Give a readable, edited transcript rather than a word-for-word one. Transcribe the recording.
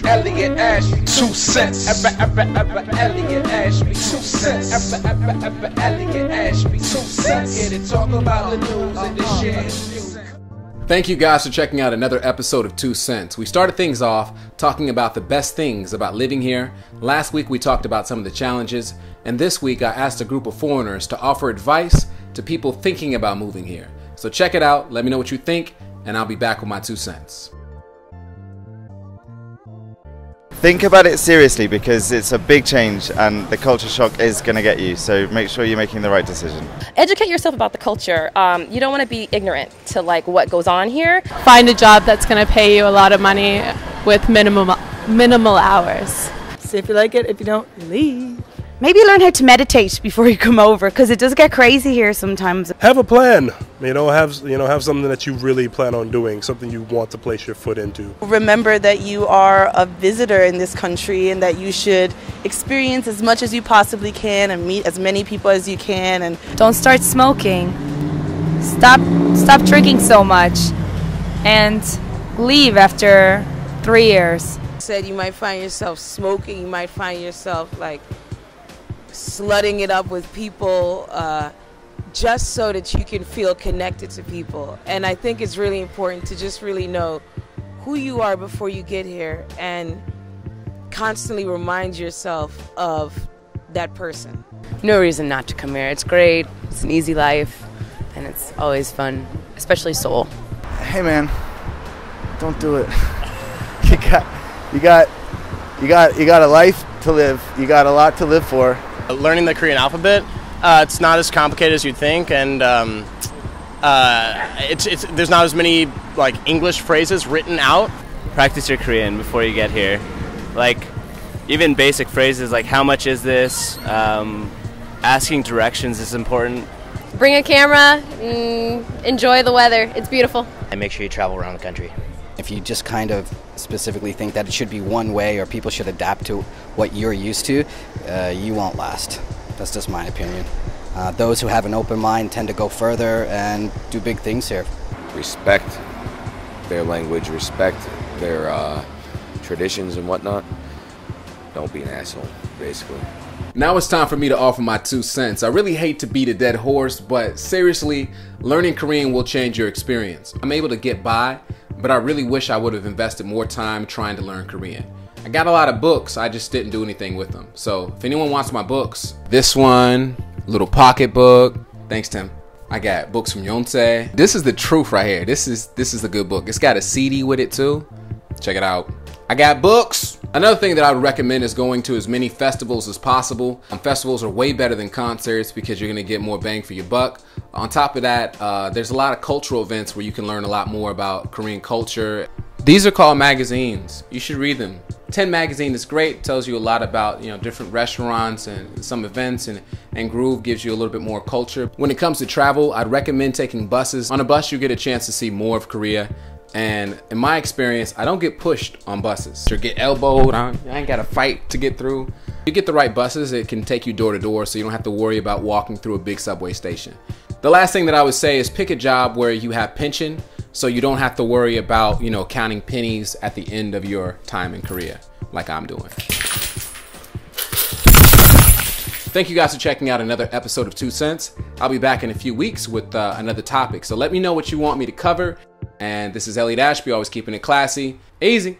Elliott Ashby, 2 cents. Elliott Ashby, 2 cents. Elliott Ashby, 2 cents. Here to talk about the news and the shit. Thank you guys for checking out another episode of 2 Cents. We started things off talking about the best things about living here. Last week we talked about some of the challenges, and this week I asked a group of foreigners to offer advice to people thinking about moving here. So check it out, let me know what you think, and I'll be back with my 2 cents. Think about it seriously because it's a big change and the culture shock is going to get you, so make sure you're making the right decision. Educate yourself about the culture. You don't want to be ignorant to like what goes on here. Find a job that's going to pay you a lot of money with minimal hours. See if you like it, if you don't, leave. Maybe learn how to meditate before you come over, because it does get crazy here sometimes. Have a plan. Have something that you really plan on doing, something you want to place your foot into. Remember that you are a visitor in this country and that you should experience as much as you possibly can and meet as many people as you can. And don't start smoking. Stop drinking so much, and leave after 3 years. Said you might find yourself smoking. You might find yourself like slutting it up with people just so that you can feel connected to people. And I think it's really important to just really know who you are before you get here and constantly remind yourself of that person. No reason not to come here. It's great. It's an easy life and it's always fun, especially Seoul. Hey man, don't do it. You got a life to live. You got a lot to live for. Learning the Korean alphabet, it's not as complicated as you'd think, and there's not as many like English phrases written out. Practice your Korean before you get here. Like even basic phrases like how much is this? Asking directions is important. Bring a camera, enjoy the weather. It's beautiful. And make sure you travel around the country. If you just kind of specifically think that it should be one way or people should adapt to what you're used to, you won't last. That's just my opinion. Those who have an open mind tend to go further and do big things here. Respect their language, respect their traditions and whatnot. Don't be an asshole, basically. Now it's time for me to offer my 2 cents. I really hate to beat a dead horse, but seriously, learning Korean will change your experience. I'm able to get by, but I really wish I would have invested more time trying to learn Korean. I got a lot of books, I just didn't do anything with them. So if anyone wants my books, this one, little pocket book, thanks Tim. I got books from Yonsei. This is the truth right here. This is a good book. It's got a CD with it too. Check it out. I got books. Another thing that I would recommend is going to as many festivals as possible. Festivals are way better than concerts because you're gonna get more bang for your buck. On top of that, there's a lot of cultural events where you can learn a lot more about Korean culture. These are called magazines. You should read them. 10 magazine is great, tells you a lot about different restaurants and some events, and Groove gives you a little bit more culture. When it comes to travel, I'd recommend taking buses. On a bus, you get a chance to see more of Korea. And in my experience, I don't get pushed on buses or get elbowed. I ain't got to fight to get through. You get the right buses, it can take you door to door, so you don't have to worry about walking through a big subway station. The last thing that I would say is pick a job where you have pension, so you don't have to worry about, counting pennies at the end of your time in Korea, like I'm doing. Thank you guys for checking out another episode of 2 Cents. I'll be back in a few weeks with another topic, so let me know what you want me to cover. And this is Elliott Ashby, always keeping it classy. Easy.